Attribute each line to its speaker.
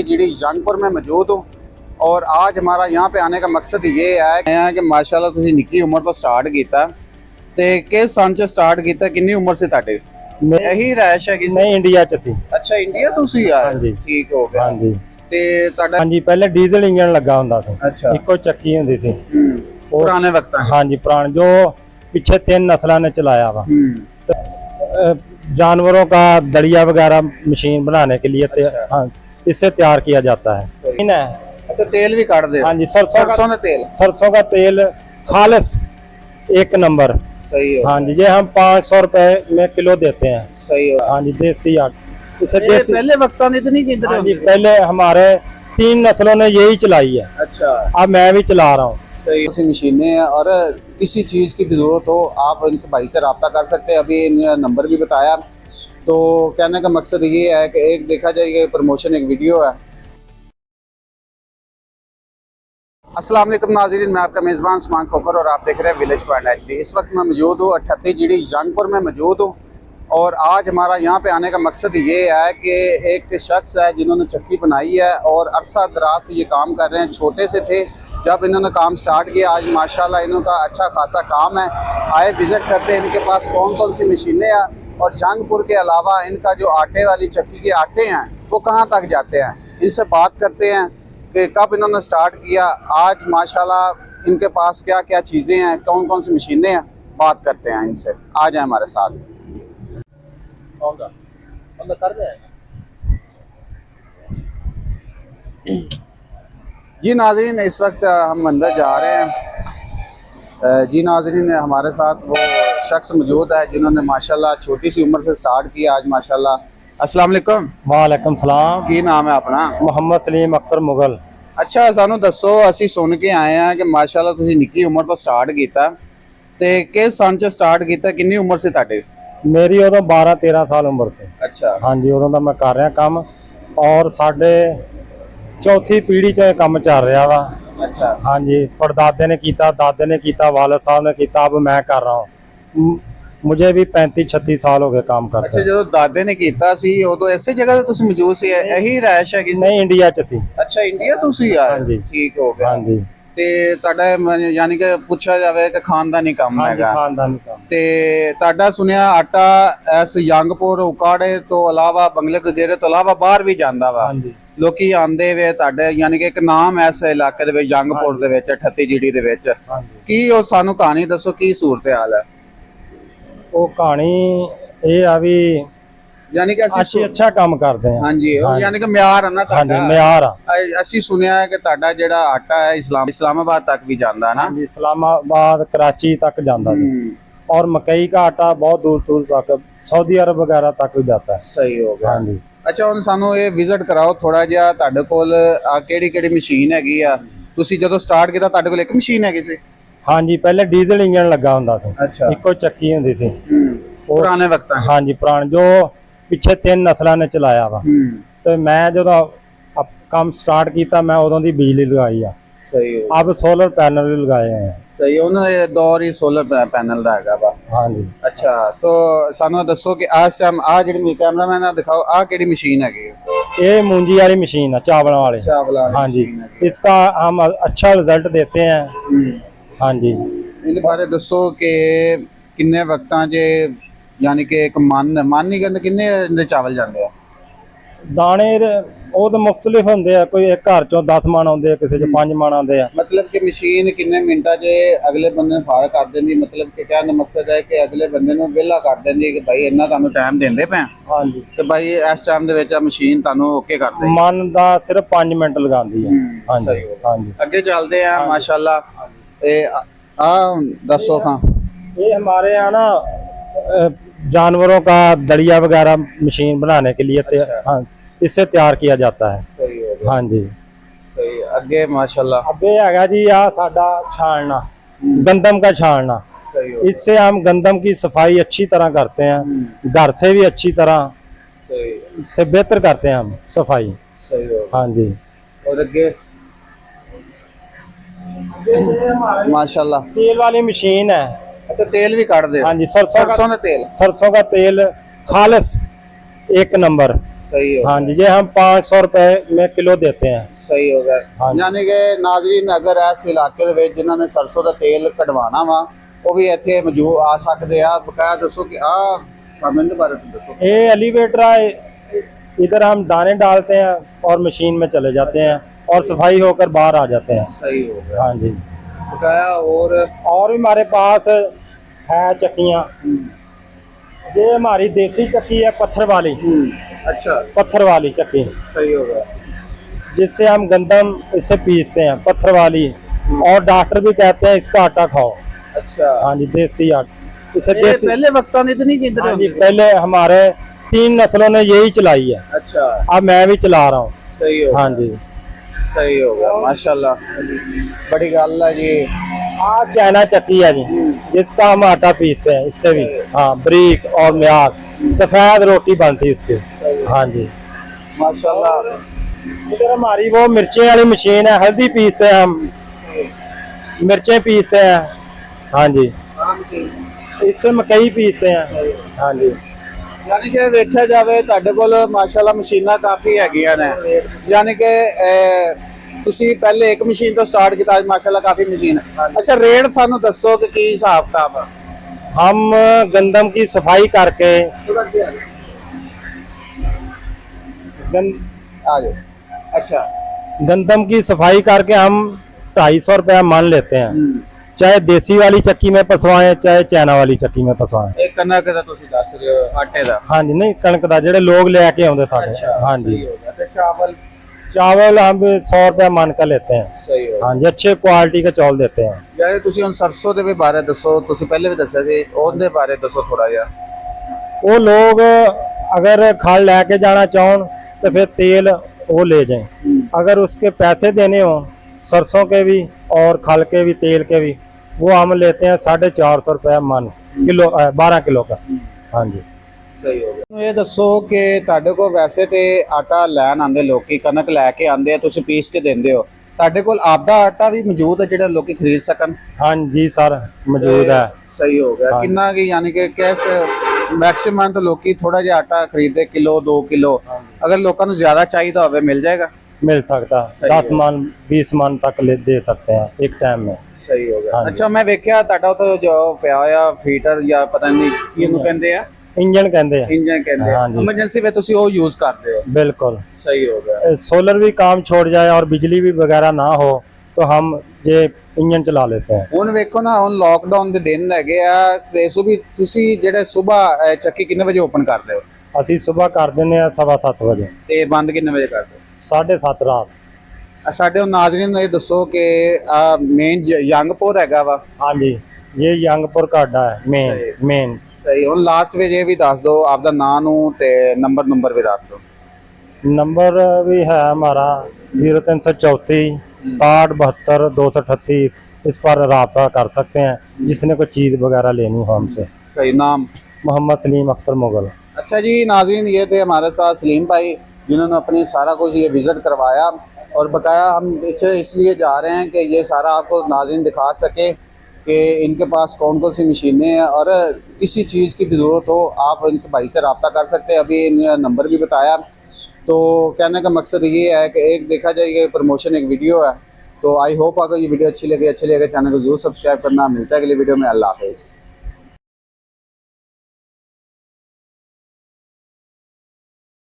Speaker 1: GD Jangpur में मौजूद हूँ। और आज हमारा यहाँ पे आने का मकसद ये है कि माशाल्लाह तुसी निक्की उम्र तो स्टार्ट किया ते किस सन च स्टार्ट किया, कितनी उम्र से तुहाडे यही रैश है?
Speaker 2: नहीं, इंडिया च सी।
Speaker 1: अच्छा, इंडिया तुसी यार?
Speaker 2: हाँ जी,
Speaker 1: ठीक हो गया।
Speaker 2: हाँ जी।
Speaker 1: ते तुहाडा
Speaker 2: हाँ जी, पहले डीजल इंजन लगा हुंदा सी।
Speaker 1: अच्छा,
Speaker 2: इको चक्की हुंदी सी
Speaker 1: पुराने वक्त।
Speaker 2: हाँ जी, पुराने जो पिछे 3 नस्लों ने चलाया वा। जानवरों का दलिया वगैरह मशीन बनाने के लिए हाँ, इससे तैयार किया जाता है।
Speaker 1: अच्छा, तेल भी काट दे?
Speaker 2: हाँ जी,
Speaker 1: सरसों का तेल।
Speaker 2: सरसों का तेल खालिस 1 नंबर।
Speaker 1: सही हो।
Speaker 2: हाँ जी, ये हम 500 रुपए में किलो देते हैं।
Speaker 1: सही हो।
Speaker 2: हाँ जी, देसी इसे
Speaker 1: देसी पहले वक्त इतनी की?
Speaker 2: हाँ जी, पहले हमारे 3 नस्लों ने यही चलाई है।
Speaker 1: अच्छा,
Speaker 2: अब मैं भी चला रहा हूँ।
Speaker 1: सही। ऐसी मशीनें हैं और किसी चीज़ की भी जरूरत हो आप इनसे भाई से रब्ता कर सकते हैं। अभी इन्हें नंबर भी बताया। तो कहने का मकसद ये है कि एक देखा जाए ये प्रमोशन एक वीडियो है। अस्सलाम वालेकुम नाज़रीन, मैं आपका मेज़बान उस्मान खोखर और आप देख रहे हैं विलेज पॉइंट HD। इस वक्त मैं मौजूद हूँ 38 जीडी जंगपुर में मौजूद हूँ। और आज हमारा यहाँ पे आने का मकसद ये है कि एक शख्स है जिन्होंने चक्की बनाई है और अरसा दराज से ये काम कर रहे हैं। छोटे से थे जब इन्होंने काम स्टार्ट किया, आज माशाल्लाह इनका अच्छा खासा काम है। आए विज़िट करते हैं इनके पास कौन कौन सी मशीनें हैं और जंगपुर के अलावा इनका जो आटे वाली चक्की के आटे हैं वो कहाँ तक जाते हैं। इनसे बात करते हैं कि कब इन्होंने स्टार्ट किया, आज माशाल्लाह इनके पास क्या क्या चीज़ें हैं, कौन कौन सी मशीनें हैं। बात करते हैं इनसे, आ जाए हमारे साथ। जी नाजरीन, इस वक्त हम अंदर जा रहे हैं। जी नाजरीन, हमारे साथ वो शख्स मौजूद है जिन्होंने माशाल्लाह छोटी सी उम्र से स्टार्ट किया। आज माशाल्लाह। अस्सलाम वालेकुम।
Speaker 2: वालेकुम सलाम।
Speaker 1: की नाम है अपना?
Speaker 2: मोहम्मद सलीम अख्तर मुगल।
Speaker 1: अच्छा, सानू दसो, असी सुन के आए हैं कि माशाल्लाह तुसी निक्की उम्र तो स्टार्ट किया ते किस सन च स्टार्ट किया, कितनी उम्र से तुहाडे?
Speaker 2: मेरी उदों 12-13 साल उम्र से।
Speaker 1: अच्छा।
Speaker 2: हाँ जी, उदों दा मैं कर रहा काम और साडे चौथी पीढ़ी च काम चल रहा वा।
Speaker 1: अच्छा।
Speaker 2: हाँ जी, परदादे ने किया, दादे ने किया, वालिद साहब ने किया, अब मैं कर रहा हूँ। मुझे भी 35-36 साल हो गए काम करते।
Speaker 1: अच्छा, जो दादे ने कीता सी उदों ऐसे जगह ते तुसी मौजूद सी? यही रैश है?
Speaker 2: नहीं, इंडिया च सी।
Speaker 1: अच्छा, इंडिया तुसी यार?
Speaker 2: हाँ जी,
Speaker 1: ठीक हो गया।
Speaker 2: हाँ जी।
Speaker 1: ते तुहाडा यानी कि पूछा जाए कि खानदानी काम
Speaker 2: हाँ जी,
Speaker 1: हैगा
Speaker 2: खानदानी काम।
Speaker 1: ते तुहाडा सुनिया आटा इस जंगपुर उकाड़े तो अलावा बंगले गदेरे तो अलावा बाहर भी जांदा वा?
Speaker 2: हाँ जी।
Speaker 1: लोकी आंदे वे तुहाडे यानी कि एक नाम है इस इलाके दे विच जंगपुर दे विच 38 जीडी दे विच।
Speaker 2: हाँ जी।
Speaker 1: की ओ सानू कहानी दसो, की सूरत हाल है?
Speaker 2: वो कहानी ये आ भी
Speaker 1: यानी कि
Speaker 2: अच्छा काम करते हैं।
Speaker 1: हाँ जी,
Speaker 2: हाँ
Speaker 1: यानी कि म्यार है ना
Speaker 2: हाँ जी,
Speaker 1: तुहाडा?
Speaker 2: म्यार आ।
Speaker 1: ਅਸੀਂ ਸੁਣਿਆ ਹੈ ਕਿ ਤੁਹਾਡਾ ਜਿਹੜਾ ਆਟਾ ਹੈ इस्लामाबाद तक भी जाता है ना?
Speaker 2: हाँ जी, इस्लामाबाद कराची तक जाता है। और मकई का आटा बहुत दूर दूर तक सऊदी अरब वगैरह तक भी जाता है।
Speaker 1: सही हो गया।
Speaker 2: हाँ जी।
Speaker 1: ਅੱਛਾ, ਹੁਣ ਸਾਨੂੰ ਇਹ ਵਿਜ਼ਿਟ ਕਰਾਓ ਥੋੜਾ ਜਿਹਾ। ਤੁਹਾਡੇ ਕੋਲ ਆ ਕਿਹੜੀ ਕਿਹੜੀ ਮਸ਼ੀਨ ਹੈਗੀ ਆ? ਤੁਸੀਂ ਜਦੋਂ ਸਟਾਰਟ ਕੀਤਾ ਤੁਹਾਡੇ ਕੋਲ ਇੱਕ ਮਸ਼ੀਨ ਹੈਗੀ ਸੀ?
Speaker 2: हाँ जी, पहले डीजल इंजन लगा हुंदा सी।
Speaker 1: अच्छा।
Speaker 2: इको चक्की हुंदी सी।
Speaker 1: पुराने वक्त।
Speaker 2: हाँ जी, पुराने जो पिछे 3 नस्लों ने चलाया वा। तो मैं जो काम स्टार्ट किया मैं उदों दी बिजली लगाई आ।
Speaker 1: सही हो।
Speaker 2: अब सोलर पैनल भी लगाए हैं।
Speaker 1: सही, ਉਹਨਾਂ ਦੇ ਦੌਰ ਹੀ ਸੋਲਰ ਪੈਨਲ ਦਾ ਹੈਗਾ ਵਾ।
Speaker 2: हाँ जी।
Speaker 1: ਅੱਛਾ, तो ਸਾਨੂੰ ਦੱਸੋ ਕਿ ਇਸ ਟਾਈਮ ਆ ਜਿਹੜੀ ਕੈਮਰਾਮੈਨ ਆ ਦਿਖਾਓ, ਆ ਕਿਹੜੀ ਮਸ਼ੀਨ ਹੈਗੀ?
Speaker 2: ये मूंजी वाली मशीन है, चावलों वाली।
Speaker 1: चावल वाली।
Speaker 2: हाँ जी, इसका हम अच्छा रिजल्ट देते हैं। हाँ जी।
Speaker 1: ਇਹਦੇ ਬਾਰੇ ਦੱਸੋ ਕਿ ਕਿੰਨੇ ਵਕਤਾਂ 'ਚ यानी कि एक मन नहीं कहते किन्ने इहदे चावल जाते हैं?
Speaker 2: दाने वो तो मुख्तलिफ होंगे, कोई एक घर चों 10 मन आते, किसी च 5 मन आते हैं।
Speaker 1: मतलब कि मशीन किन्ने मिनटां 'च अगले बंदे नूं फार कर देंदी? मतलब कि कहने का मकसद है कि अगले बंदे नूं वेला कर देंदी कि भाई इन्ना तुहानूं टाइम देंदे पे
Speaker 2: हाँ जी,
Speaker 1: ते भाई इस टाइम दे विच मशीन तुहानूं ओके कर देगी?
Speaker 2: मन दा सिर्फ 5 मिनट लगाती है। हाँ जी, हाँ जी।
Speaker 1: अगे चलते हैं माशाल्लाह। आ दसो हाँ,
Speaker 2: ये हमारे यहाँ ना जानवरों का दलिया वगैरह मशीन बनाने के लिए हाँ, इससे तैयार किया जाता है।
Speaker 1: सही हो गया।
Speaker 2: हाँ जी।
Speaker 1: सही, अगे माशाल्लाह।
Speaker 2: अब ये हैगा जी आ साडा छानना, गंदम का छानना।
Speaker 1: सही हो।
Speaker 2: इससे हम गंदम की सफाई अच्छी तरह करते हैं, घर से भी अच्छी तरह
Speaker 1: सही
Speaker 2: से बेहतर करते हैं हम सफाई।
Speaker 1: सही हो।
Speaker 2: हाँ जी।
Speaker 1: और अगे माशाल्लाह
Speaker 2: तेल वाली मशीन है।
Speaker 1: अच्छा, तेल भी काट दे?
Speaker 2: हाँ जी, सरसों
Speaker 1: का तेल।
Speaker 2: सरसों का तेल खालिस एक नंबर।
Speaker 1: सही हो
Speaker 2: हाँ जी, ये हम 500 रुपए में किलो देते हैं।
Speaker 1: सही हो गया
Speaker 2: हाँ जी।
Speaker 1: यानी कि नाज़रीन अगर इस इलाके ਦੇ ਵਿੱਚ ਜਿਨ੍ਹਾਂ ਨੇ ਸਰਸੋਂ ਦਾ ਤੇਲ ਕਢਵਾਣਾ ਵਾ ਉਹ ਵੀ ਇੱਥੇ ਮੌਜੂਦ ਆ ਸਕਦੇ ਆ। ਬਕਾਇਆ ਦੱਸੋ ਕਿ ਆ ਕਾਮਨ ਦੇ ਬਾਰੇ ਦੱਸੋ।
Speaker 2: ये एलिवेटर है, इधर हम दाने डालते हैं और मशीन में चले जाते हैं और सफाई होकर बाहर आ जाते हैं।
Speaker 1: सही हो गया
Speaker 2: हाँ जी।
Speaker 1: बकाया
Speaker 2: और भी हमारे पास है चक्कियाँ। ये हमारी देसी चक्की है, पत्थर वाली।
Speaker 1: अच्छा
Speaker 2: पत्थर वाली चक्की,
Speaker 1: सही हो गया
Speaker 2: जिससे हम गंदम इससे पीसते हैं, पत्थर वाली। और डॉक्टर भी कहते हैं इसका आटा खाओ।
Speaker 1: अच्छा
Speaker 2: हाँ जी, देसी आटा। इसे
Speaker 1: ये
Speaker 2: देसी,
Speaker 1: पहले वक्ता नहीं तो नहीं किधर
Speaker 2: हाँ जी, पहले हमारे 3 नस्लों ने यही चलाई है,
Speaker 1: अच्छा
Speaker 2: अब मैं भी चला रहा हूँ।
Speaker 1: सही हो
Speaker 2: हाँ जी।
Speaker 1: सही हो गया माशाल्लाह बड़ी गल है जी।
Speaker 2: आज चाइना चक्की है जी, जिसका हम आटा पीसते हैं, इससे भी हाँ बारीक और म्यार सफेद रोटी बनती है उसकी। हाँ जी
Speaker 1: माशाल्लाह
Speaker 2: इधर हमारी वो मिर्चें वाली मशीन है, हल्दी पीसते हैं हम, मिर्चें पीसते हैं। हाँ जी, इससे मकई पीसते हैं। हाँ जी।
Speaker 1: यानी कि देखा जाए ਤੁਹਾਡੇ ਕੋਲ ਮਾਸ਼ਾਅੱਲਾ ਮਸ਼ੀਨਾਂ ਕਾਫੀ ਹੈਗੀਆਂ ਨੇ ਯਾਨੀ ਕਿ ਤੁਸੀਂ ਪਹਿਲੇ ਇੱਕ ਮਸ਼ੀਨ ਤੋਂ ਸਟਾਰਟ ਕੀਤਾ ਅੱਜ ਮਾਸ਼ਾਅੱਲਾ ਕਾਫੀ ਮਸ਼ੀਨ ਅੱਛਾ ਰੇਟ ਸਾਨੂੰ ਦੱਸੋ ਕਿ ਕੀ ਹਿਸਾਬ ਕਿਤਾਬ ਹੈ।
Speaker 2: हम गंदम की सफाई करके
Speaker 1: आ जाओ अच्छा
Speaker 2: गंदम की सफाई करके हम 250 रुपया मान लेते हैं, चाहे देसी वाली चक्की में पसवाएं चाहे चाइना वाली चक्की में पसवाएं।
Speaker 1: एक कनक ਦਾ ਤੁਸੀਂ ਦੱਸ ਰਹੇ ਹੋ ਆਟੇ ਦਾ
Speaker 2: हाँ जी, नहीं कणक ਦਾ ਜਿਹੜੇ लोग लेके आते साढ़े। हाँ जी।
Speaker 1: सही हो गया ਤੇ ਚਾਵਲ
Speaker 2: चावल हम 100 रुपया मान कर लेते हैं।
Speaker 1: ਸਹੀ ਹੋ
Speaker 2: हाँ जी, अच्छे क्वालिटी का चावल देते हैं।
Speaker 1: ਜਾਏ ਤੁਸੀਂ ਹੁਣ ਸਰਸੋਂ ਦੇ ਵੀ ਬਾਰੇ ਦੱਸੋ ਤੁਸੀਂ ਪਹਿਲੇ ਵੀ ਦੱਸਿਆ ਸੀ ਉਹਦੇ ਬਾਰੇ ਦੱਸੋ ਥੋੜਾ ਜਿਹਾ।
Speaker 2: वो लोग अगर खल लेके जाना चाहो तो फिर तेल वो ले जाएं, अगर उसके पैसे देने हो सरसों के भी और खल के भी तेल के भी, वो हम लेते हैं 450 रुपया मन किलो, 12 किलो का। हाँ जी।
Speaker 1: ਸਹੀ ਹੋ ਗਿਆ ਇਹ ਦੱਸੋ ਕਿ ਤੁਹਾਡੇ ਕੋਲ ਵੈਸੇ ਤੇ ਆਟਾ ਲੈਣ ਆਉਂਦੇ ਲੋਕੀ ਕਣਕ ਲੈ ਕੇ ਆਉਂਦੇ ਆ ਤੁਸੀਂ ਪੀਸ ਕੇ ਦਿੰਦੇ ਹੋ ਤੁਹਾਡੇ ਕੋਲ ਆਪਦਾ ਆਟਾ ਵੀ ਮੌਜੂਦ ਹੈ ਜਿਹੜਾ ਲੋਕੀ ਖਰੀਦ ਸਕਣ।
Speaker 2: हाँ जी सर, मौजूद है।
Speaker 1: ਸਹੀ ਹੋ ਗਿਆ
Speaker 2: हाँ।
Speaker 1: ਕਿੰਨਾ ਕੀ ਯਾਨੀ ਕਿ ਕਿਸ ਮੈਕਸਿਮਮ ਤਾਂ ਲੋਕੀ ਥੋੜਾ ਜਿਹਾ ਆਟਾ ਖਰੀਦਦੇ ਕਿਲੋ 2 ਕਿਲੋ ਅਗਰ ਲੋਕਾਂ ਨੂੰ ਜ਼ਿਆਦਾ ਚਾਹੀਦਾ ਹੋਵੇ ਮਿਲ ਜਾਏਗਾ।
Speaker 2: मिल सकता है,
Speaker 1: सही
Speaker 2: 10
Speaker 1: है।
Speaker 2: मन 20 मन तक दे सकते हैं एक टाइम में।
Speaker 1: ਸਹੀ ਹੋ ਗਿਆ
Speaker 2: हाँ जी।
Speaker 1: ਅੱਛਾ ਮੈਂ ਵੇਖਿਆ ਤੁਹਾਡਾ ਉੱਥੇ ਜੋ ਪਿਆ ਆ ਫੀਟਰ ਜਾਂ ਪਤਾ ਨਹੀਂ ਕੀ ਇਹਨੂੰ ਕਹਿੰਦੇ ਆ
Speaker 2: इंजन कहते हैं।
Speaker 1: ਇੰਜਨ ਕਹਿੰਦੇ ਆ
Speaker 2: हाँ जी।
Speaker 1: ਐਮਰਜੈਂਸੀ ਵਿੱਚ ਤੁਸੀਂ ਉਹ ਯੂਜ਼ ਕਰਦੇ ਹੋ।
Speaker 2: बिल्कुल।
Speaker 1: ਸਹੀ ਹੋ ਗਿਆ
Speaker 2: सोलर भी काम छोड़ जाए और बिजली भी वगैरह ना हो तो हम ये इंजन चला लेते हैं।
Speaker 1: ਹੁਣ ਵੇਖੋ ਨਾ ਹੁਣ ਲੋਕਡਾਊਨ ਦੇ ਦਿਨ ਹੈਗੇ ਆ ਤੇ ਸੋ ਵੀ ਤੁਸੀਂ ਜਿਹੜੇ ਸਵੇਰ ਚੱਕੀ ਕਿੰਨੇ ਵਜੇ ਓਪਨ ਕਰਦੇ ਹੋ
Speaker 2: ਅਸੀਂ ਸੁਬਹ ਕਰ ਦਿੰਦੇ ਆ 7:30 ਵਜੇ,
Speaker 1: ਤੇ ਬੰਦ ਕਿੰਨੇ ਵਜੇ ਕਰਦੇ ਹੋ।
Speaker 2: 7:30 ਰਾਤ।
Speaker 1: ਸਾਡੇ ਉਹ ਨਾਜ਼ਰੀਨ ਨੂੰ ਇਹ ਦੱਸੋ ਕਿ ਆ ਮੇਨ ਯੰਗਪੁਰ ਹੈਗਾ ਵਾ।
Speaker 2: ਹਾਂਜੀ, ਇਹ ਯੰਗਪੁਰ ਕਾਡਾ ਹੈ
Speaker 1: ਸਹੀ।
Speaker 2: ਮੇਨ।
Speaker 1: ਸਹੀ ਹੁਣ ਲਾਸਟ ਵਿੱਚ ਇਹ ਵੀ ਦੱਸ ਦਿਓ ਆਪਦਾ ਨਾਂ ਨੂੰ ਤੇ ਨੰਬਰ ਵੀ ਦੱਸ ਦਿਓ।
Speaker 2: नंबर भी है हमारा 0334 67 72 238। इस पर रब्ता कर सकते हैं जिसने कोई चीज़ वगैरह लेनी हो हमसे।
Speaker 1: सही नाम
Speaker 2: मोहम्मद सलीम अख्तर मुगल।
Speaker 1: अच्छा जी नाजरीन ये थे हमारे साथ सलीम भाई जिन्होंने अपनी सारा कुछ ये विज़िट करवाया और बकाया हम पीछे इसलिए जा रहे हैं कि ये सारा आपको नाजरीन दिखा सके कि इनके पास कौन कौन सी मशीनें हैं और किसी चीज़ की भी ज़रूरत हो आप इनसे भाई से रब्ता कर सकते हैं। अभी इन्हें नंबर भी बताया तो कहने का मकसद ये है कि एक देखा जाए ये प्रमोशन एक वीडियो है तो आई होप आपको ये वीडियो अच्छी लगे चैनल को जरूर सब्सक्राइब करना। मिलता है अगली वीडियो में। अल्लाह हाफिज़।